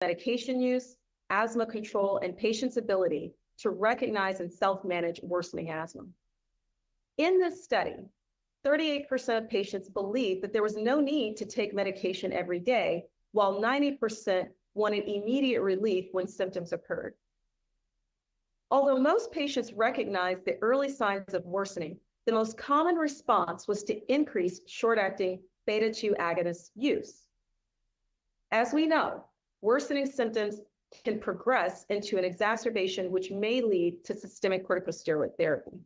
medication use, asthma control, and patients' ability to recognize and self-manage worsening asthma. In this study, 38% of patients believed that there was no need to take medication every day, while 90% wanted immediate relief when symptoms occurred. Although most patients recognized the early signs of worsening, the most common response was to increase short-acting beta-2 agonist use. As we know, worsening symptoms can progress into an exacerbation, which may lead to systemic corticosteroid therapy.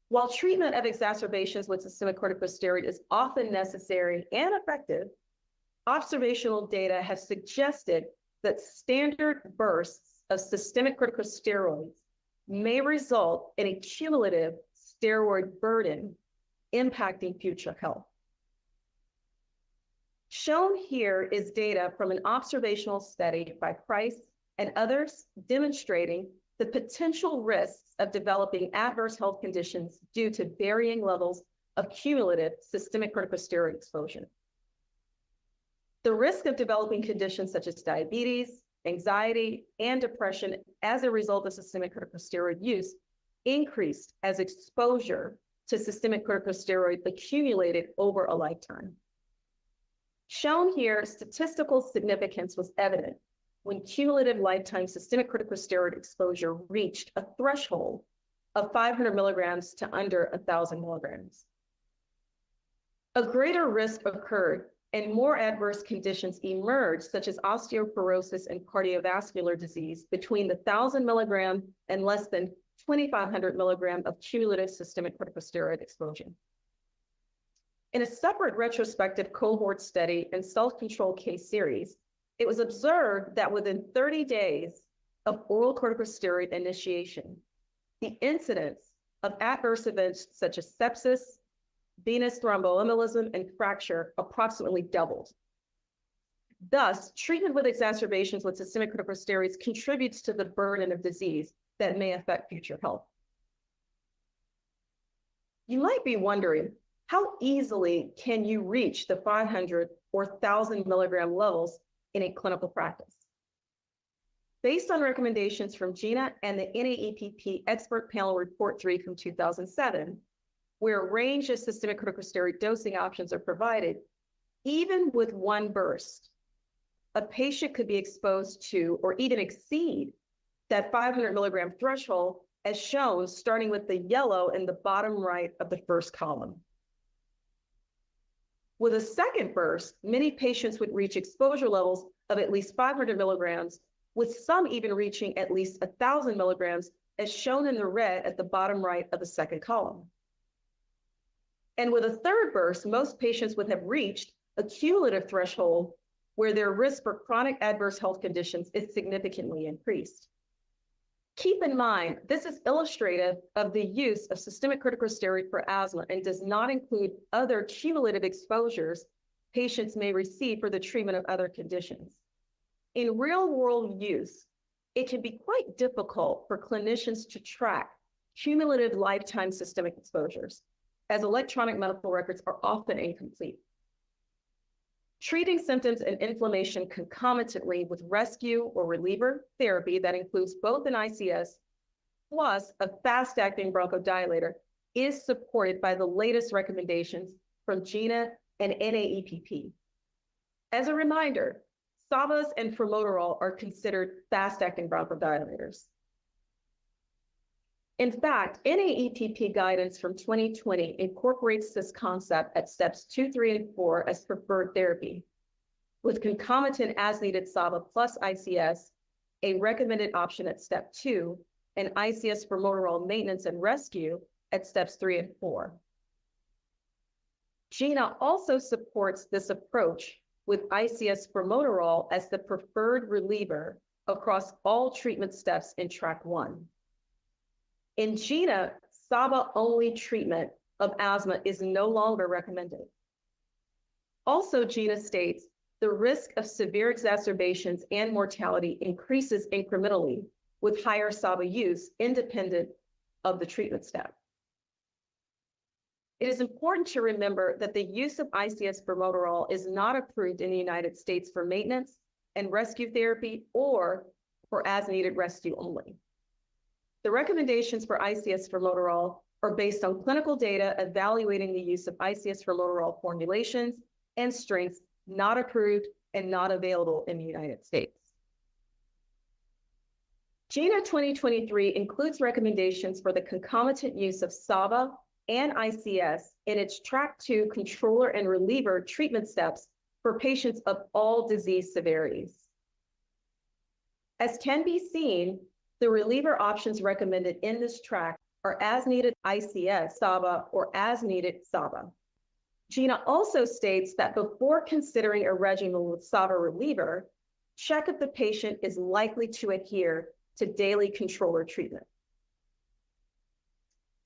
While treatment of exacerbations with systemic corticosteroid is often necessary and effective, observational data have suggested that standard bursts of systemic corticosteroids may result in a cumulative steroid burden impacting future health. Shown here is data from an observational study by Price and others demonstrating the potential risks of developing adverse health conditions due to varying levels of cumulative systemic corticosteroid exposure. The risk of developing conditions such as diabetes, anxiety, and depression as a result of systemic corticosteroid use increased as exposure to systemic corticosteroid accumulated over a lifetime. Shown here, statistical significance was evident when cumulative lifetime systemic corticosteroid exposure reached a threshold of 500 milligrams to under 1,000 milligrams. A greater risk occurred and more adverse conditions emerged, such as osteoporosis and cardiovascular disease, between the 1,000 milligram and less than 2,500 milligram of cumulative systemic corticosteroid exposure. In a separate retrospective cohort study and self-control case series, it was observed that within 30 days of oral corticosteroid initiation, the incidence of adverse events such as sepsis, venous thromboembolism, and fracture approximately doubled. Thus, treatment with exacerbations with systemic corticosteroids contributes to the burden of disease that may affect future health. You might be wondering, how easily can you reach the 500 or 1,000 milligram levels in a clinical practice? Based on recommendations from GINA and the NAEPP Expert Panel Report 3 from 2007, where a range of systemic corticosteroid dosing options are provided, even with one burst, a patient could be exposed to or even exceed that 500 milligram threshold, as shown starting with the yellow in the bottom right of the first column. With a second burst, many patients would reach exposure levels of at least 500 milligrams, with some even reaching at least 1,000 milligrams, as shown in the red at the bottom right of the second column. And with a third burst, most patients would have reached a cumulative threshold where their risk for chronic adverse health conditions is significantly increased. Keep in mind, this is illustrative of the use of systemic corticosteroid for asthma and does not include other cumulative exposures patients may receive for the treatment of other conditions. In real-world use, it can be quite difficult for clinicians to track cumulative lifetime systemic exposures, as electronic medical records are often incomplete. Treating symptoms and inflammation concomitantly with rescue or reliever therapy that includes both an ICS plus a fast-acting bronchodilator is supported by the latest recommendations from GINA and NAEPP. As a reminder, SABAs and formoterol are considered fast-acting bronchodilators. In fact, NAEPP guidance from 2020 incorporates this concept at steps 2, 3, and 4 as preferred therapy, with concomitant as-needed SABA plus ICS, a recommended option at step 2, and ICS formoterol maintenance and rescue at steps 3 and 4. GINA also supports this approach with ICS formoterol as the preferred reliever across all treatment steps in track 1. In GINA, SABA-only treatment of asthma is no longer recommended. Also, GINA states the risk of severe exacerbations and mortality increases incrementally with higher SABA use independent of the treatment step. It is important to remember that the use of ICS formoterol is not approved in the United States for maintenance and rescue therapy or for as-needed rescue only. The recommendations for ICS formoterol are based on clinical data evaluating the use of ICS formoterol formulations and strengths not approved and not available in the United States. GINA 2023 includes recommendations for the concomitant use of SABA and ICS in its Track 2 controller and reliever treatment steps for patients of all disease severities. As can be seen, the reliever options recommended in this track are as-needed ICS, SABA, or as-needed SABA. GINA also states that before considering a regimen with SABA reliever, check if the patient is likely to adhere to daily controller treatment.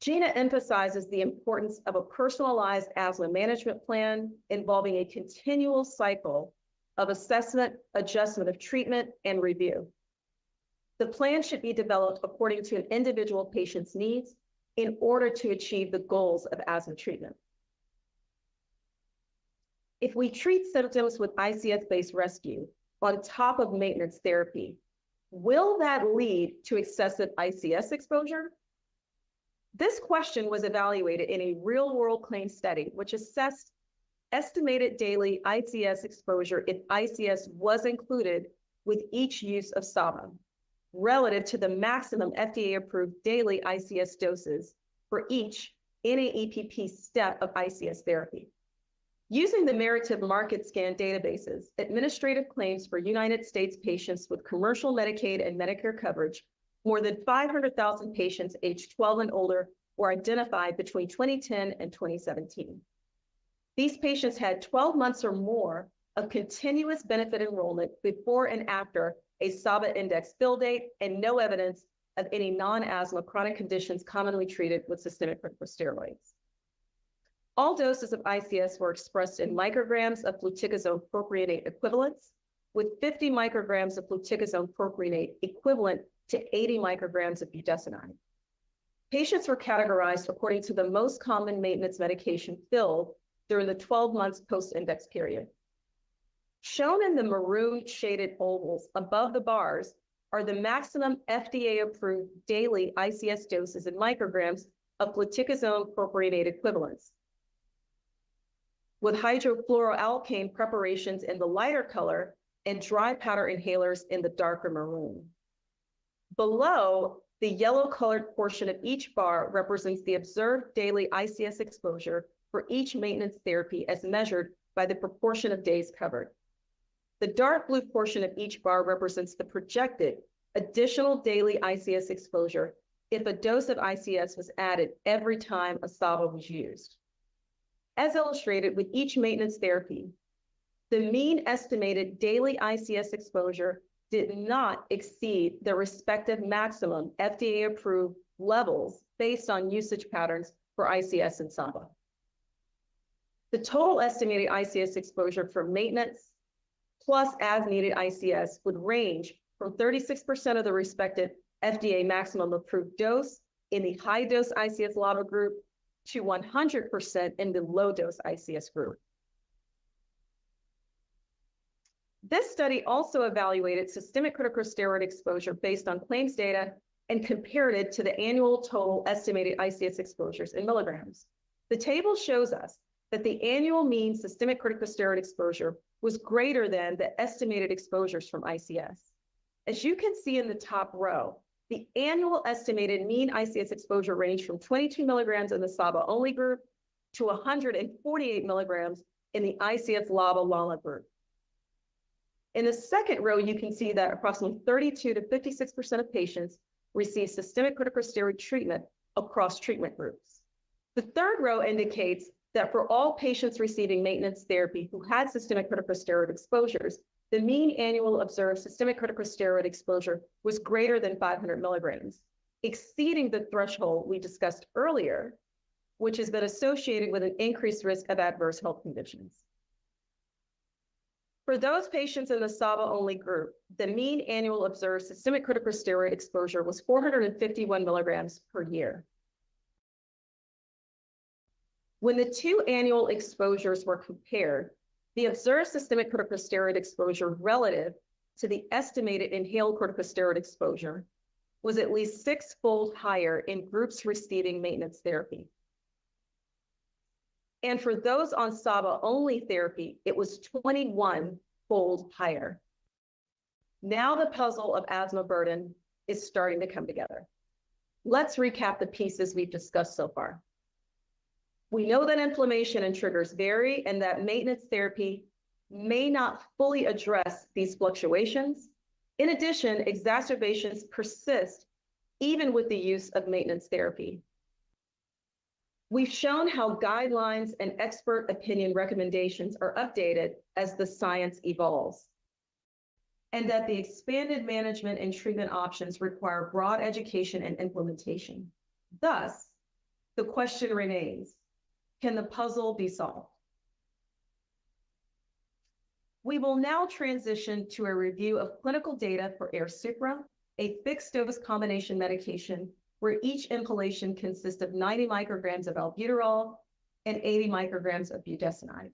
GINA emphasizes the importance of a personalized asthma management plan involving a continual cycle of assessment, adjustment of treatment, and review. The plan should be developed according to an individual patient's needs in order to achieve the goals of asthma treatment. If we treat symptoms with ICS-based rescue on top of maintenance therapy, will that lead to excessive ICS exposure? This question was evaluated in a real-world claim study, which assessed estimated daily ICS exposure if ICS was included with each use of SABA, relative to the maximum FDA-approved daily ICS doses for each NAEPP step of ICS therapy. Using the Meritive Market Scan databases, administrative claims for United States patients with commercial Medicaid and Medicare coverage, more than 500,000 patients aged 12 and older were identified between 2010 and 2017. These patients had 12 months or more of continuous benefit enrollment before and after a SABA index fill date and no evidence of any non-asthma chronic conditions commonly treated with systemic corticosteroids. All doses of ICS were expressed in micrograms of fluticasone propionate equivalents, with 50 micrograms of fluticasone propionate equivalent to 80 micrograms of budesonide. Patients were categorized according to the most common maintenance medication filled during the 12 months post-index period. Shown in the maroon shaded ovals above the bars are the maximum FDA-approved daily ICS doses in micrograms of fluticasone propionate equivalents, with hydrofluoroalkane preparations in the lighter color and dry powder inhalers in the darker maroon. Below, the yellow-colored portion of each bar represents the observed daily ICS exposure for each maintenance therapy as measured by the proportion of days covered. The dark blue portion of each bar represents the projected additional daily ICS exposure if a dose of ICS was added every time a SABA was used. As illustrated with each maintenance therapy, the mean estimated daily ICS exposure did not exceed the respective maximum FDA-approved levels based on usage patterns for ICS and SABA. The total estimated ICS exposure for maintenance plus as-needed ICS would range from 36% of the respective FDA maximum approved dose in the high-dose ICS LABA group to 100% in the low-dose ICS group. This study also evaluated systemic corticosteroid exposure based on claims data and compared it to the annual total estimated ICS exposures in milligrams. The table shows us that the annual mean systemic corticosteroid exposure was greater than the estimated exposures from ICS. As you can see in the top row, the annual estimated mean ICS exposure ranged from 22 milligrams in the SABA-only group to 148 milligrams in the ICS LABA-LAMA group. In the second row, you can see that approximately 32 to 56% of patients receive systemic corticosteroid treatment across treatment groups. The third row indicates that for all patients receiving maintenance therapy who had systemic corticosteroid exposures, the mean annual observed systemic corticosteroid exposure was greater than 500 milligrams, exceeding the threshold we discussed earlier, which has been associated with an increased risk of adverse health conditions. For those patients in the SABA-only group, the mean annual observed systemic corticosteroid exposure was 451 milligrams per year. When the two annual exposures were compared, the observed systemic corticosteroid exposure relative to the estimated inhaled corticosteroid exposure was at least 6-fold higher in groups receiving maintenance therapy. And for those on SABA-only therapy, it was 21-fold higher. Now the puzzle of asthma burden is starting to come together. Let's recap the pieces we've discussed so far. We know that inflammation and triggers vary and that maintenance therapy may not fully address these fluctuations. In addition, exacerbations persist even with the use of maintenance therapy. We've shown how guidelines and expert opinion recommendations are updated as the science evolves, and that the expanded management and treatment options require broad education and implementation. Thus, the question remains, can the puzzle be solved? We will now transition to a review of clinical data for AirSupra, a fixed-dose combination medication where each inhalation consists of 90 micrograms of albuterol and 80 micrograms of budesonide.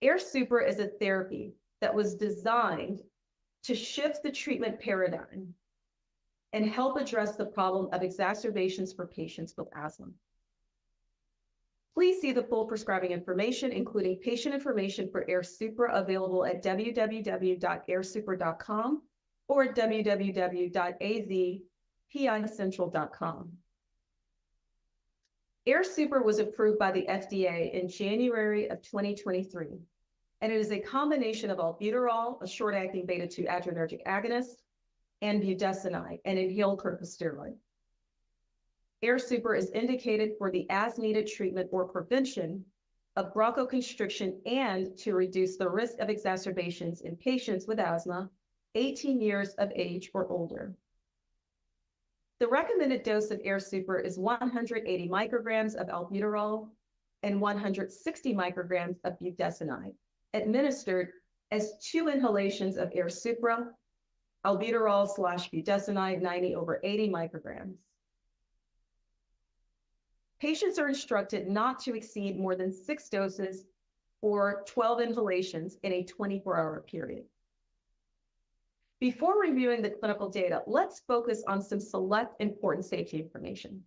AirSupra is a therapy that was designed to shift the treatment paradigm and help address the problem of exacerbations for patients with asthma. Please see the full prescribing information, including patient information for AirSupra, available at www.airsupra.com or at www.azpicentral.com. AirSupra was approved by the FDA in January of 2023, and it is a combination of albuterol, a short-acting beta-2 adrenergic agonist, and budesonide, an inhaled corticosteroid. AirSupra is indicated for the as-needed treatment or prevention of bronchoconstriction and to reduce the risk of exacerbations in patients with asthma 18 years of age or older. The recommended dose of AirSupra is 180 micrograms of albuterol and 160 micrograms of budesonide, administered as 2 inhalations of AirSupra, albuterol/budesonide 90/80 micrograms. Patients are instructed not to exceed more than 6 doses or 12 inhalations in a 24-hour period. Before reviewing the clinical data, let's focus on some select important safety information.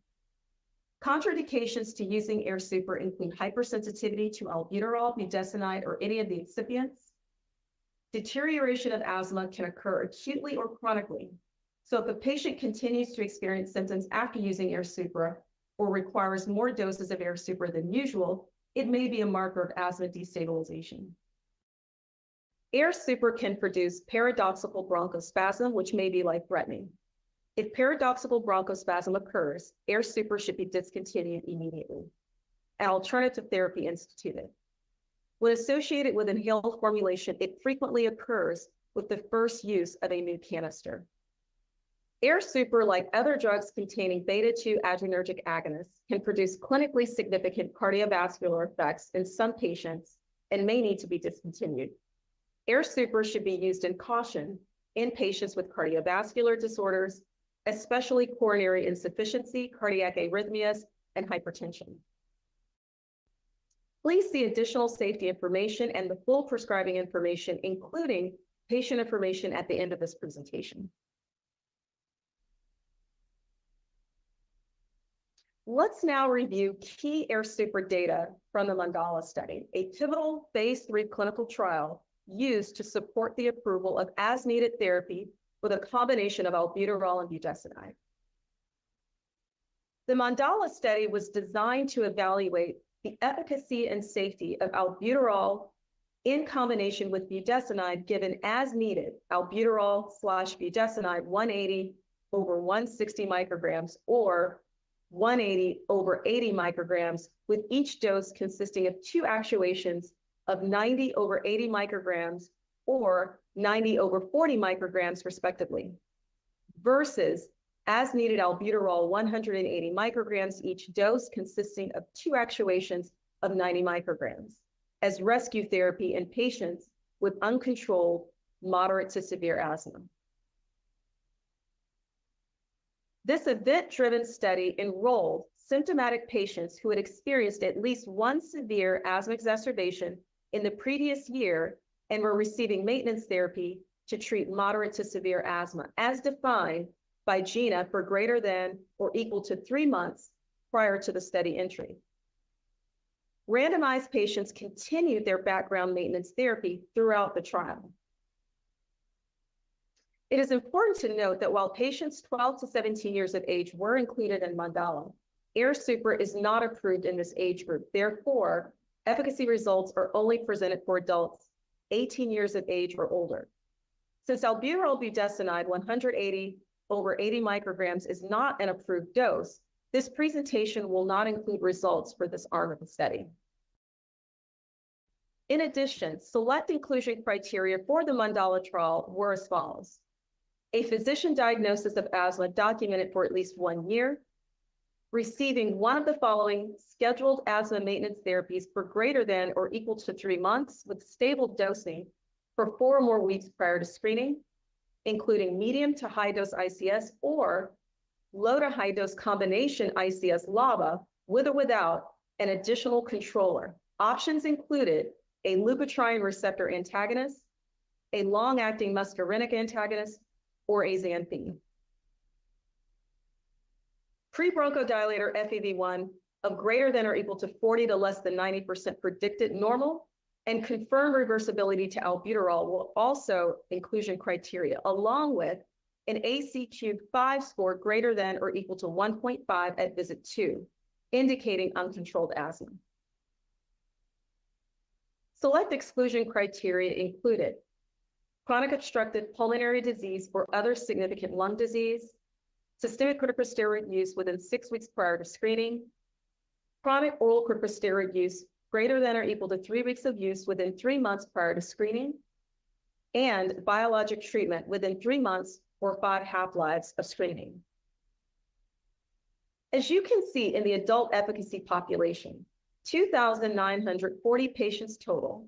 Contraindications to using AirSupra include hypersensitivity to albuterol, budesonide, or any of the excipients. Deterioration of asthma can occur acutely or chronically. So if a patient continues to experience symptoms after using AirSupra or requires more doses of AirSupra than usual, it may be a marker of asthma destabilization. AirSupra can produce paradoxical bronchospasm, which may be life-threatening. If paradoxical bronchospasm occurs, AirSupra should be discontinued immediately. An alternative therapy instituted. When associated with inhaled formulation, it frequently occurs with the first use of a new canister. AirSupra, like other drugs containing beta-2 adrenergic agonists, can produce clinically significant cardiovascular effects in some patients and may need to be discontinued. AirSupra should be used in caution in patients with cardiovascular disorders, especially coronary insufficiency, cardiac arrhythmias, and hypertension. Please see additional safety information and the full prescribing information, including patient information, at the end of this presentation. Let's now review key AirSupra data from the Mandala study, a pivotal phase 3 clinical trial used to support the approval of as-needed therapy with a combination of albuterol and budesonide. The Mandala study was designed to evaluate the efficacy and safety of albuterol in combination with budesonide given as needed, albuterol/budesonide 180/160 micrograms or 180/80 micrograms, with each dose consisting of 2 actuations of 90/80 micrograms or 90/40 micrograms respectively, versus as needed albuterol 180 micrograms each dose consisting of 2 actuations of 90 micrograms as rescue therapy in patients with uncontrolled moderate to severe asthma. This event-driven study enrolled symptomatic patients who had experienced at least one severe asthma exacerbation in the previous year and were receiving maintenance therapy to treat moderate to severe asthma, as defined by GINA for greater than or equal to 3 months prior to the study entry. Randomized patients continued their background maintenance therapy throughout the trial. It is important to note that while patients 12 to 17 years of age were included in Mandala, AirSuper is not approved in this age group. Therefore, efficacy results are only presented for adults 18 years of age or older. Since albuterol budesonide 180 over 80 micrograms is not an approved dose, this presentation will not include results for this arm of the study. In addition, select inclusion criteria for the Mandala trial were as follows: a physician diagnosis of asthma documented for at least 1 year, receiving one of the following scheduled asthma maintenance therapies for greater than or equal to 3 months with stable dosing for 4 or more weeks prior to screening, including medium to high dose ICS or low to high dose combination ICS LABA with or without an additional controller. Options included a leukotriene receptor antagonist, a long-acting muscarinic antagonist, or a xanthine. Pre-bronchodilator FEV1 of greater than or equal to 40 to less than 90% predicted normal, and confirmed reversibility to albuterol will also inclusion criteria, along with an ACQ-5 score greater than or equal to 1.5 at visit 2, indicating uncontrolled asthma. Select exclusion criteria included chronic obstructive pulmonary disease or other significant lung disease, systemic corticosteroid use within 6 weeks prior to screening, chronic oral corticosteroid use greater than or equal to 3 weeks of use within 3 months prior to screening, and biologic treatment within 3 months or 5 half-lives of screening. As you can see in the adult efficacy population, 2,940 patients total,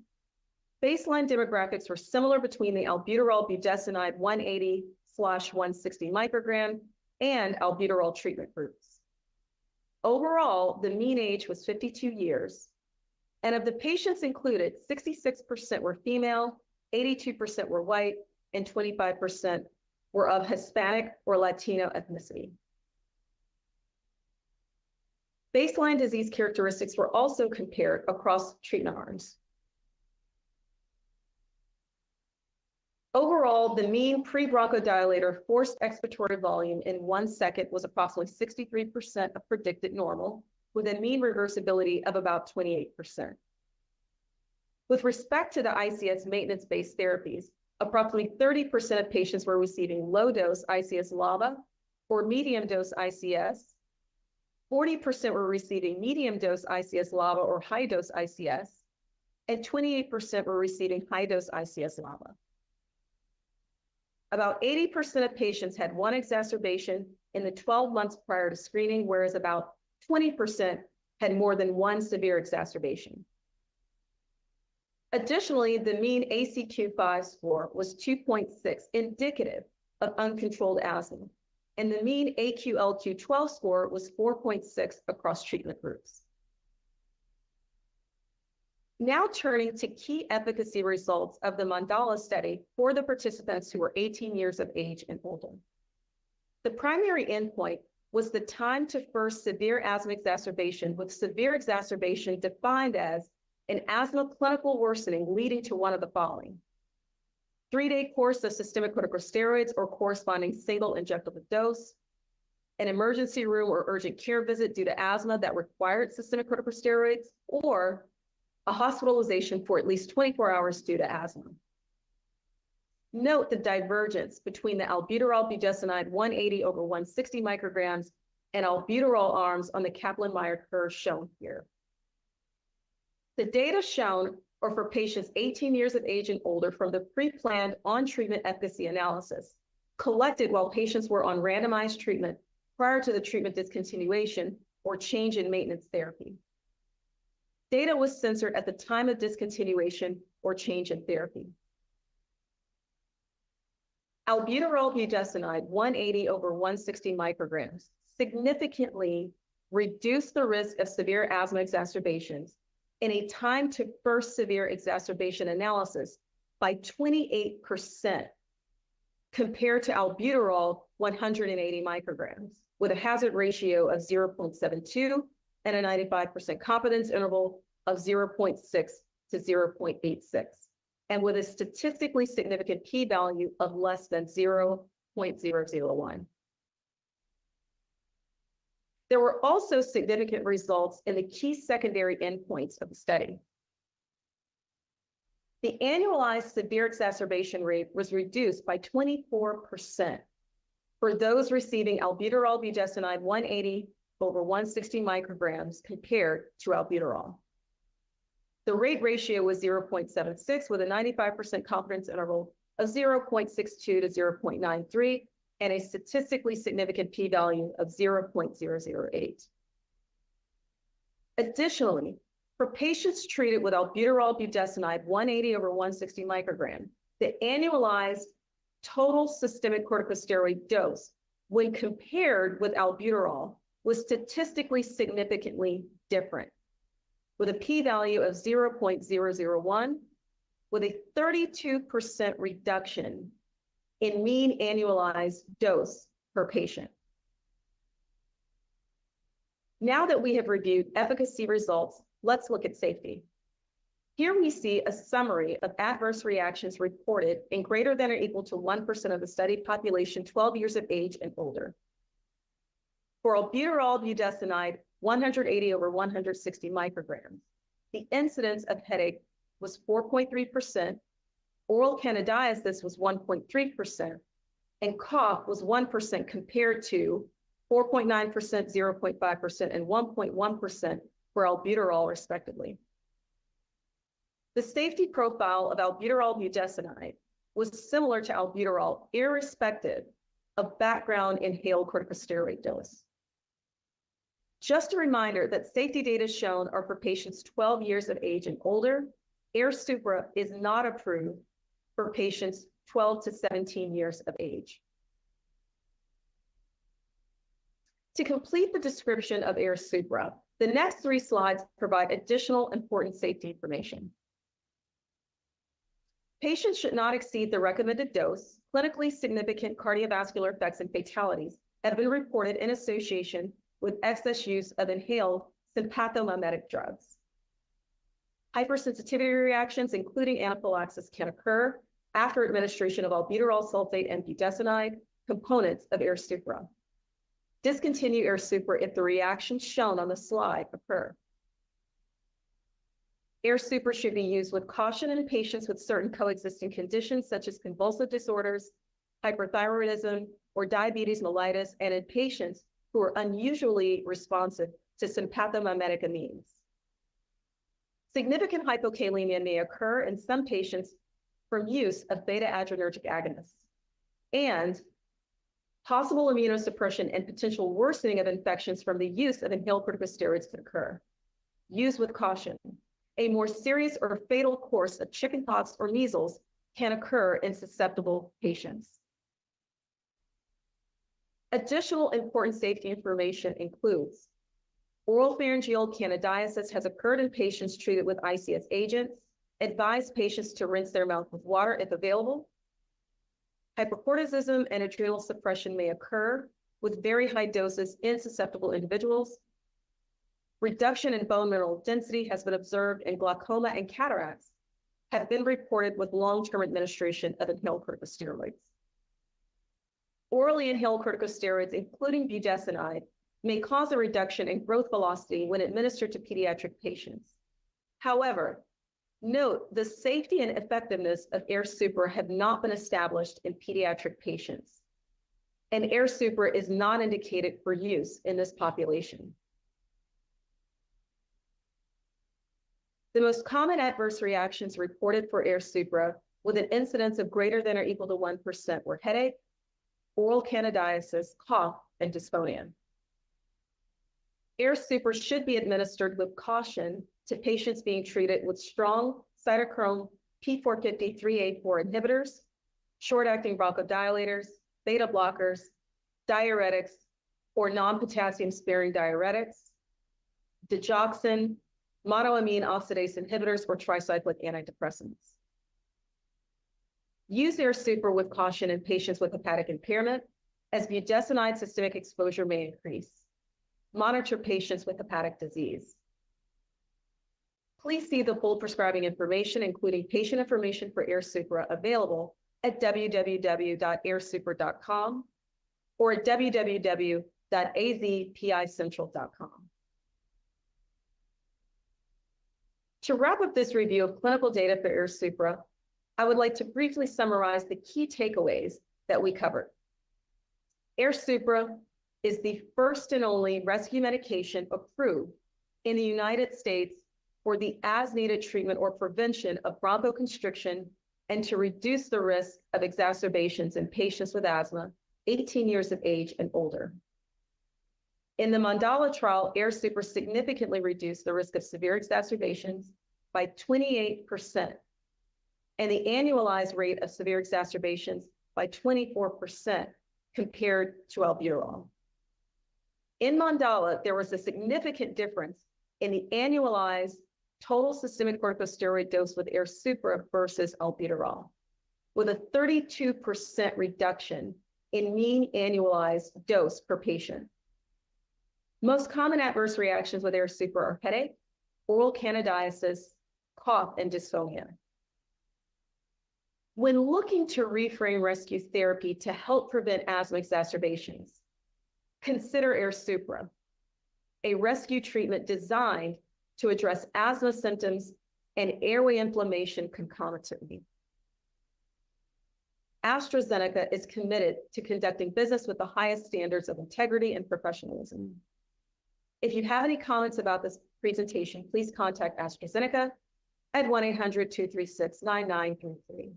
baseline demographics were similar between the albuterol budesonide 180/160 microgram and albuterol treatment groups. Overall, the mean age was 52 years, and of the patients included, 66% were female, 82% were white, and 25% were of Hispanic or Latino ethnicity. Baseline disease characteristics were also compared across treatment arms. Overall, the mean pre-bronchodilator forced expiratory volume in 1 second was approximately 63% of predicted normal, with a mean reversibility of about 28%. With respect to the ICS maintenance-based therapies, approximately 30% of patients were receiving low-dose ICS LABA or medium-dose ICS, 40% were receiving medium-dose ICS LABA or high-dose ICS, and 28% were receiving high-dose ICS LABA. About 80% of patients had 1 exacerbation in the 12 months prior to screening, whereas about 20% had more than 1 severe exacerbation. Additionally, the mean ACQ-5 score was 2.6, indicative of uncontrolled asthma, and the mean AQLQ-12 score was 4.6 across treatment groups. Now turning to key efficacy results of the Mandala study for the participants who were 18 years of age and older. The primary endpoint was the time to first severe asthma exacerbation, with severe exacerbation defined as an asthma clinical worsening leading to one of the following: 3-day course of systemic corticosteroids or corresponding single injectable dose, an emergency room or urgent care visit due to asthma that required systemic corticosteroids, or a hospitalization for at least 24 hours due to asthma. Note the divergence between the albuterol budesonide 180 over 160 micrograms and albuterol arms on the Kaplan-Meier curve shown here. The data shown are for patients 18 years of age and older from the pre-planned on-treatment efficacy analysis, collected while patients were on randomized treatment prior to the treatment discontinuation or change in maintenance therapy. Data was censored at the time of discontinuation or change in therapy. Albuterol budesonide 180 over 160 micrograms significantly reduced the risk of severe asthma exacerbations in a time to first severe exacerbation analysis by 28% compared to albuterol 180 micrograms, with a hazard ratio of 0.72 and a 95% confidence interval of 0.6 to 0.86, and with a statistically significant p-value of less than 0.001. There were also significant results in the key secondary endpoints of the study. The annualized severe exacerbation rate was reduced by 24% for those receiving albuterol budesonide 180 over 160 micrograms compared to albuterol. The rate ratio was 0.76 with a 95% confidence interval of 0.62 to 0.93 and a statistically significant p-value of 0.008. Additionally, for patients treated with albuterol budesonide 180 over 160 microgram, the annualized total systemic corticosteroid dose when compared with albuterol was statistically significantly different, with a p-value of 0.001, with a 32% reduction in mean annualized dose per patient. Now that we have reviewed efficacy results, let's look at safety. Here we see a summary of adverse reactions reported in greater than or equal to 1% of the study population 12 years of age and older. For albuterol budesonide 180 over 160 micrograms, the incidence of headache was 4.3%, oral candidiasis was 1.3%, and cough was 1% compared to 4.9%, 0.5%, and 1.1% for albuterol, respectively. The safety profile of albuterol budesonide was similar to albuterol, irrespective of background inhaled corticosteroid dose. Just a reminder that safety data shown are for patients 12 years of age and older. AirSupra is not approved for patients 12 to 17 years of age. To complete the description of AirSupra, the next 3 slides provide additional important safety information. Patients should not exceed the recommended dose. Clinically significant cardiovascular effects and fatalities have been reported in association with excess use of inhaled sympathomimetic drugs. Hypersensitivity reactions, including anaphylaxis, can occur after administration of albuterol sulfate and budesonide, components of AirSupra. Discontinue AirSupra if the reactions shown on the slide occur. AirSupra should be used with caution in patients with certain coexisting conditions such as convulsive disorders, hyperthyroidism, or diabetes mellitus, and in patients who are unusually responsive to sympathomimetic amines. Significant hypokalemia may occur in some patients from use of beta-adrenergic agonists, and possible immunosuppression and potential worsening of infections from the use of inhaled corticosteroids could occur. Use with caution. A more serious or fatal course of chickenpox or measles can occur in susceptible patients. Additional important safety information includes oropharyngeal candidiasis has occurred in patients treated with ICS agents. Advise patients to rinse their mouth with water if available. Hypercorticism and adrenal suppression may occur with very high doses in susceptible individuals. Reduction in bone mineral density has been observed in glaucoma, and cataracts have been reported with long-term administration of inhaled corticosteroids. Orally inhaled corticosteroids, including budesonide, may cause a reduction in growth velocity when administered to pediatric patients. However, note the safety and effectiveness of AirSupra have not been established in pediatric patients, and AirSupra is not indicated for use in this population. The most common adverse reactions reported for AirSupra with an incidence of greater than or equal to 1% were headache, oral candidiasis, cough, and dysphonia. AirSupra should be administered with caution to patients being treated with strong cytochrome P450/3A4 inhibitors, short-acting bronchodilators, beta blockers, diuretics, or non-potassium sparing diuretics, digoxin, monoamine oxidase inhibitors, or tricyclic antidepressants. Use AirSuper with caution in patients with hepatic impairment, as budesonide systemic exposure may increase. Monitor patients with hepatic disease. Please see the full prescribing information, including patient information for AirSuper, available at www.airsuper.com or at www.azpicentral.com. To wrap up this review of clinical data for AirSuper, I would like to briefly summarize the key takeaways that we covered. AirSuper is the first and only rescue medication approved in the United States for the as-needed treatment or prevention of bronchoconstriction and to reduce the risk of exacerbations in patients with asthma 18 years of age and older. In the Mandala trial, AirSuper significantly reduced the risk of severe exacerbations by 28%, and the annualized rate of severe exacerbations by 24% compared to albuterol. In Mandala, there was a significant difference in the annualized total systemic corticosteroid dose with AirSuper versus albuterol, with a 32% reduction in mean annualized dose per patient. Most common adverse reactions with AirSuper are headache, oral candidiasis, cough, and dysphonia. When looking to reframe rescue therapy to help prevent asthma exacerbations, consider AirSuper, a rescue treatment designed to address asthma symptoms and airway inflammation concomitantly. AstraZeneca is committed to conducting business with the highest standards of integrity and professionalism. If you have any comments about this presentation, please contact AstraZeneca at 1-800-236-9933.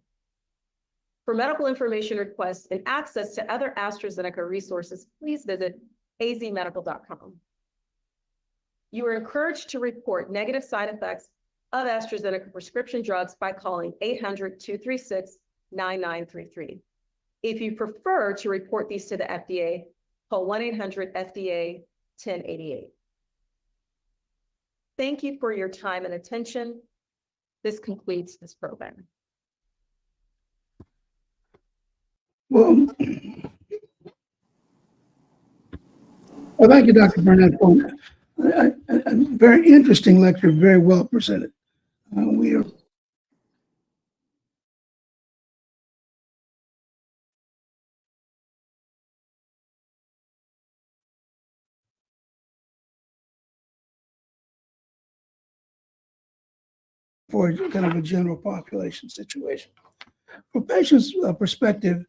For medical information requests and access to other AstraZeneca resources, please visit azmedical.com. You are encouraged to report negative side effects of AstraZeneca prescription drugs by calling 800-236-9933. If you prefer to report these to the FDA, call 1-800-FDA-1088. Thank you for your time and attention. This concludes this program. Well, thank you, Dr. Burnett, for a very interesting lecture, very well presented. We are for kind of a general population situation. From patients' perspective,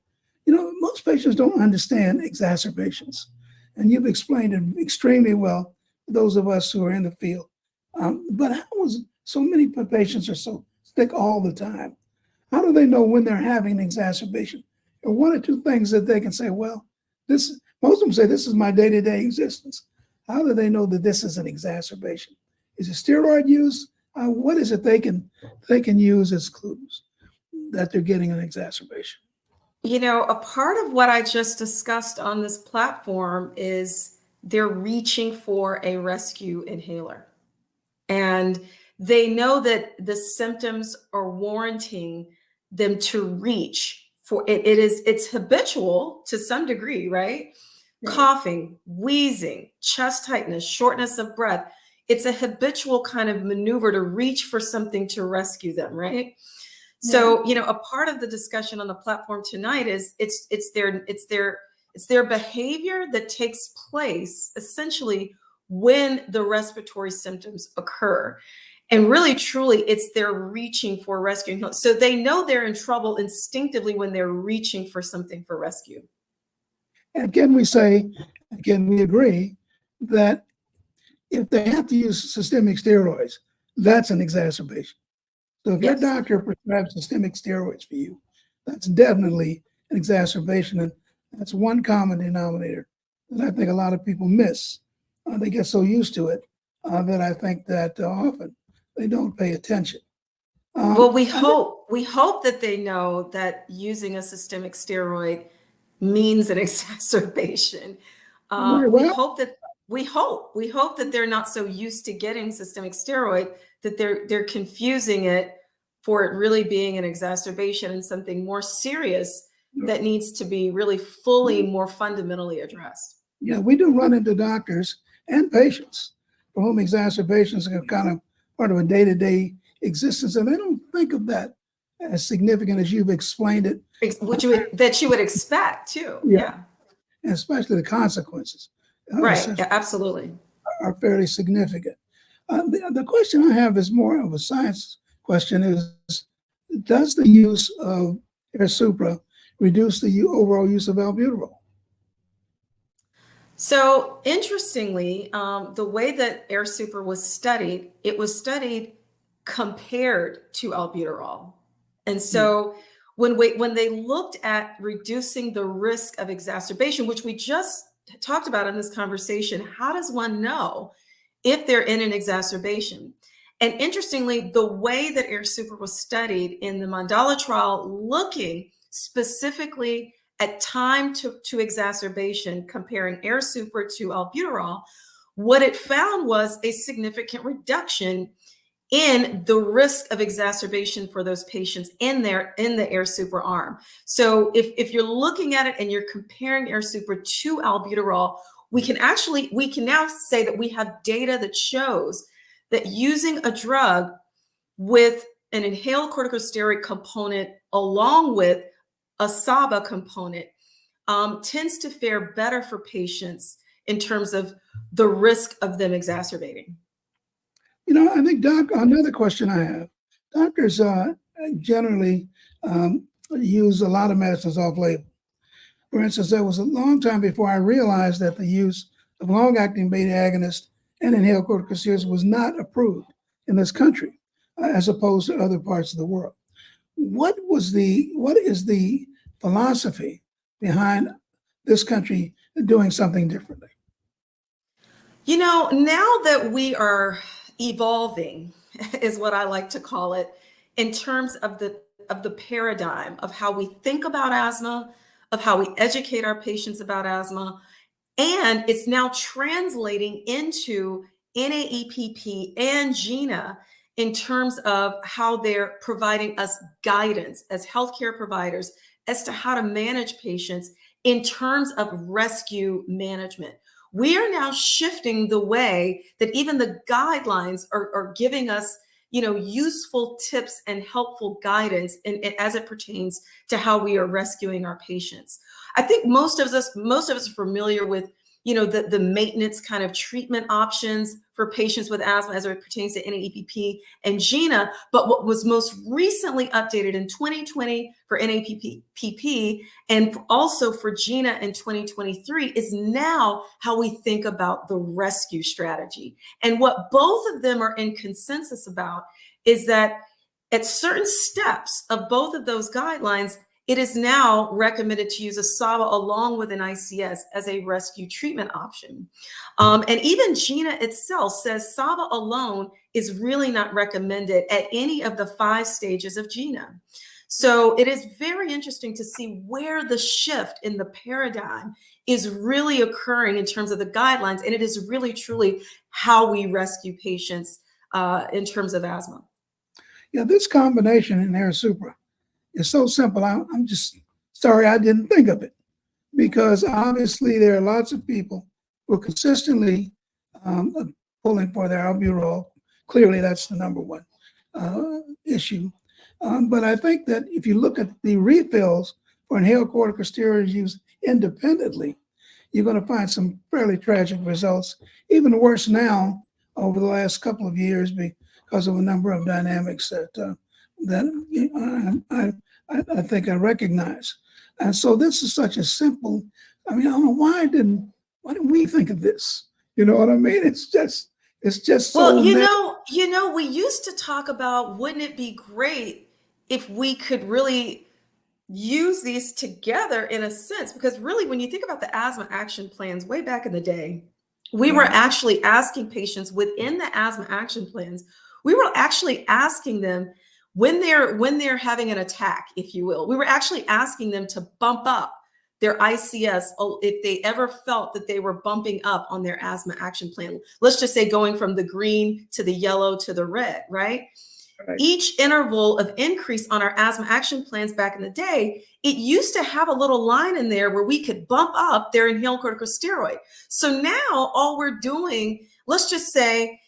most patients don't understand exacerbations, and you've explained it extremely well to those of us who are in the field. But how is so many patients are so sick all the time? How do they know when they're having an exacerbation? Or one or two things that they can say, well, most of them say this is my day-to-day existence. How do they know that this is an exacerbation? Is it steroid use? What is it they can use as clues that they're getting an exacerbation? A part of what I just discussed on this platform is they're reaching for a rescue inhaler. And they know that the symptoms are warranting them to reach for it. It's habitual to some degree, right? Coughing, wheezing, chest tightness, shortness of breath. It's a habitual kind of maneuver to reach for something to rescue them, right? So, a part of the discussion on the platform tonight is it's their behavior that takes place essentially when the respiratory symptoms occur. And really, truly, it's their reaching for rescue. So they know they're in trouble instinctively when they're reaching for something for rescue. And can we agree that if they have to use systemic steroids, that's an exacerbation? So if your doctor prescribes systemic steroids for you, that's definitely an exacerbation. And that's one common denominator that I think a lot of people miss. They get so used to it that I think that often they don't pay attention. Well, we hope that they know that using a systemic steroid means an exacerbation. Very We well. hope that we hope that they're not so used to getting systemic steroid that they're confusing it for it really being an exacerbation and something more serious that needs to be really fully more fundamentally addressed. Yeah, we do run into doctors and patients for whom exacerbations are kind of part of a day-to-day existence, and they don't think of that as significant as you've explained it. That you would expect too. Yeah, Yeah. and especially the consequences Right. Yeah, absolutely. are fairly significant. The question I have is more of a science question: is does the use of Airsupra reduce the overall use of albuterol? So interestingly, the way that AirSuper was studied, it was studied compared to albuterol. And so when they looked at reducing the risk of exacerbation, which we just talked about in this conversation, how does one know if they're in an exacerbation? And interestingly, the way that AirSuper was studied in the Mandala trial, looking specifically at time to exacerbation, comparing AirSuper to albuterol, what it found was a significant reduction in the risk of exacerbation for those patients in the AirSuper arm. So if you're looking at it and you're comparing AirSuper to albuterol, we can now say that we have data that shows that using a drug with an inhaled corticosteroid component along with a SABA component tends to fare better for patients in terms of the risk of them exacerbating. I think, another question I have, doctors generally use a lot of medicines off label. For instance, there was a long time before I realized that the use of long-acting beta agonists and inhaled corticosteroids was not approved in this country, as opposed to other parts of the world. What is the philosophy behind this country doing something differently? Now that we are evolving, is what I like to call it, in terms of the paradigm of how we think about asthma, of how we educate our patients about asthma, and it's now translating into NAEPP and GINA in terms of how they're providing us guidance as healthcare providers as to how to manage patients in terms of rescue management. We are now shifting the way that even the guidelines are giving us, useful tips and helpful guidance as it pertains to how we are rescuing our patients. I think most of us are familiar with, the maintenance kind of treatment options for patients with asthma as it pertains to NAEPP and GINA. But what was most recently updated in 2020 for NAEPP and also for GINA in 2023 is now how we think about the rescue strategy. And what both of them are in consensus about is that at certain steps of both of those guidelines, it is now recommended to use a SABA along with an ICS as a rescue treatment option. And even GINA itself says SABA alone is really not recommended at any of the 5 stages of GINA. So it is very interesting to see where the shift in the paradigm is really occurring in terms of the guidelines. And it is really, truly how we rescue patients in terms of asthma. Yeah, this combination in Airsupra is so simple. I'm just sorry I didn't think of it, because obviously there are lots of people who are consistently pulling for their albuterol. Clearly, that's the number one issue. But I think that if you look at the refills for inhaled corticosteroids used independently, you're going to find some fairly tragic results, even worse now over the last couple of years because of a number of dynamics that I think I recognize. And so this is such a simple, I don't know why didn't we think of this? You know what I mean? It's just so. Well, we used to talk about, wouldn't it be great if we could really use these together in a sense? Because really, when you think about the asthma action plans way back in the day, we were actually asking patients within the asthma action plans, we were actually asking them when they're having an attack, if you will, we were actually asking them to bump up their ICS, if they ever felt that they were bumping up on their asthma action plan. Let's just say going from the green to the yellow to the red, right? Right. Each interval of increase on our asthma action plans back in the day, it used to have a little line in there where we could bump up their inhaled corticosteroid. So now all we're doing, let's just say,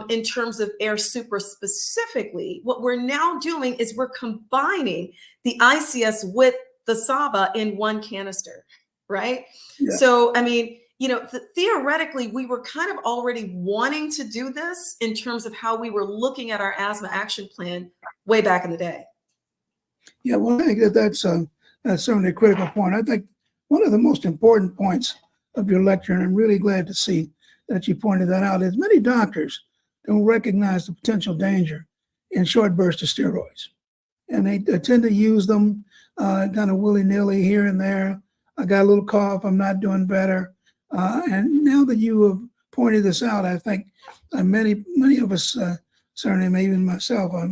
in terms of air super specifically, what we're now doing is we're combining the ICS with the SABA in one canister, right? Yeah. So, I mean, you know, theoretically, we were kind of already wanting to do this in terms of how we were looking at our asthma action plan way back in the day. Yeah, well, I think that's certainly a critical point. I think one of the most important points of your lecture, and I'm really glad to see that you pointed that out, is many doctors don't recognize the potential danger in short bursts of steroids. And they tend to use them kind of willy-nilly here and there. I got a little cough, I'm not doing better. And now that you have pointed this out, I think many of us, certainly maybe even myself, I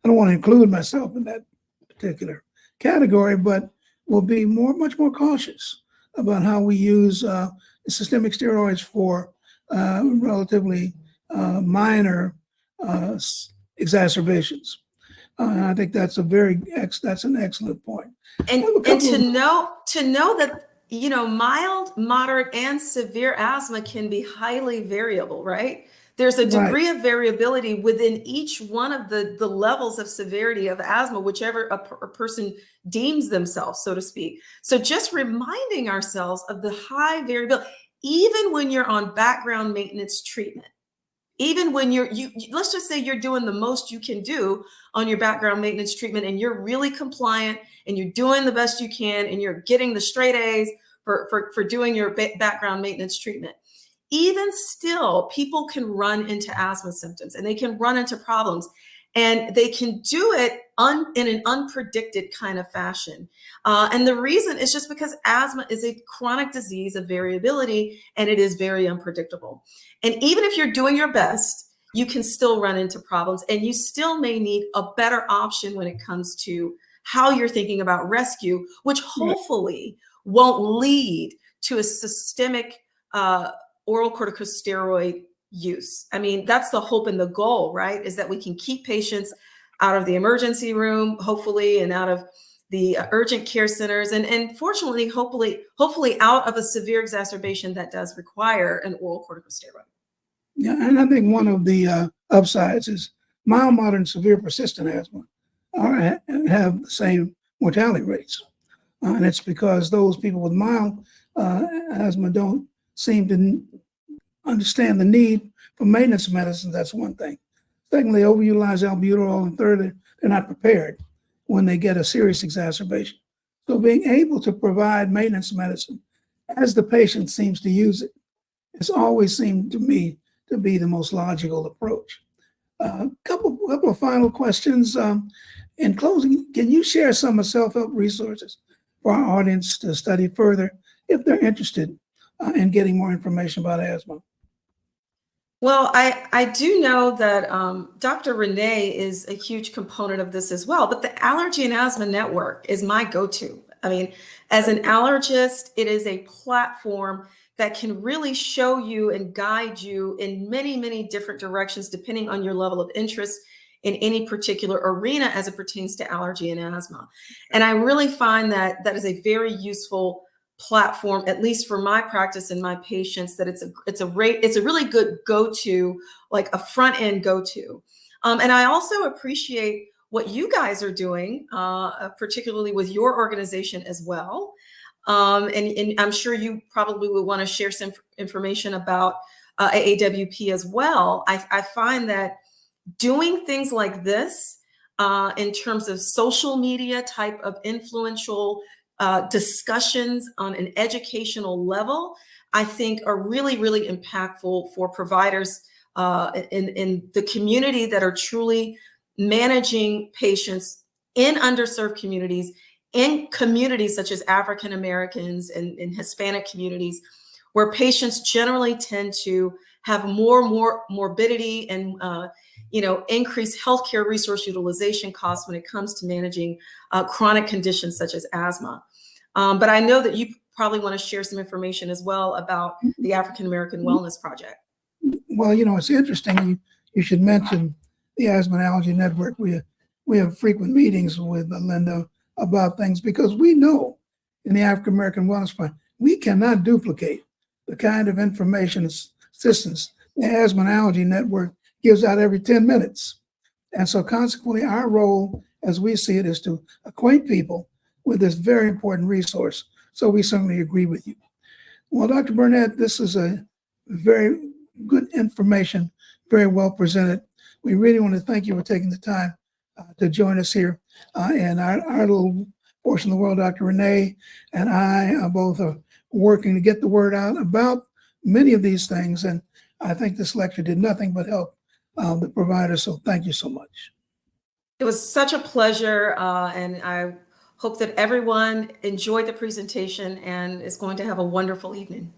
don't want to include myself in that particular category, but will be much more cautious about how we use systemic steroids for relatively minor exacerbations. I think that's that's an excellent point. And to know that, you know, mild, moderate, and severe asthma can be highly variable, right? There's a degree of variability within each one of the levels of severity of asthma, whichever a person deems themselves, so to speak. So just reminding ourselves of the high variability, even when you're on background maintenance treatment, even when let's just say you're doing the most you can do on your background maintenance treatment and you're really compliant and you're doing the best you can and you're getting the straight A's for doing your background maintenance treatment. Even still, people can run into asthma symptoms and they can run into problems, and they can do it in an unpredicted kind of fashion. And the reason is just because asthma is a chronic disease of variability and it is very unpredictable. And even if you're doing your best, you can still run into problems, and you still may need a better option when it comes to how you're thinking about rescue, which hopefully won't lead to a systemic oral corticosteroid use. I mean, that's the hope and the goal, right? Is that we can keep patients out of the emergency room, hopefully, and out of the urgent care centers, and fortunately, hopefully out of a severe exacerbation that does require an oral corticosteroid. Yeah, and I think one of the upsides is mild, moderate, and severe persistent asthma have the same mortality rates. And it's because those people with mild asthma don't seem to understand the need for maintenance medicine. That's one thing. Secondly, overutilize albuterol, and thirdly, they're not prepared when they get a serious exacerbation. So being able to provide maintenance medicine as the patient seems to use it, it's always seemed to me to be the most logical approach. Couple of final questions. In closing, can you share some self-help resources for our audience to study further if they're interested in getting more information about asthma? Well, I do know that Dr. Renee is a huge component of this as well, but the Allergy and Asthma Network is my go-to. I mean, as an allergist, it is a platform that can really show you and guide you in many, many different directions, depending on your level of interest in any particular arena as it pertains to allergy and asthma. And I really find that that is a very useful platform, at least for my practice and my patients, that it's a really good go-to, like a front end go-to. And I also appreciate what you guys are doing, particularly with your organization as well. And I'm sure you probably would want to share some information about AAWP as well. I find that doing things like this in terms of social media type of influential discussions on an educational level, I think are really, really impactful for providers in the community that are truly managing patients in underserved communities, in communities such as African Americans and Hispanic communities, where patients generally tend to have more morbidity and increased healthcare resource utilization costs when it comes to managing chronic conditions such as asthma. But I know that you probably want to share some information as well about the African American Wellness Project. Well, it's interesting. You should mention the Asthma and Allergy Network. We have frequent meetings with Linda about things because we know in the African American Wellness Project, we cannot duplicate the kind of information assistance the Asthma and Allergy Network gives out every 10 minutes. And so consequently, our role, as we see it, is to acquaint people with this very important resource. So we certainly agree with you. Well, Dr. Burnett, this is a very good information, very well presented. We really want to thank you for taking the time to join us here. And our little portion of the world, Dr. Renee and I both are working to get the word out about many of these things. And I think this lecture did nothing but help the providers. So thank you so much. It was such a pleasure. And I hope that everyone enjoyed the presentation and is going to have a wonderful evening.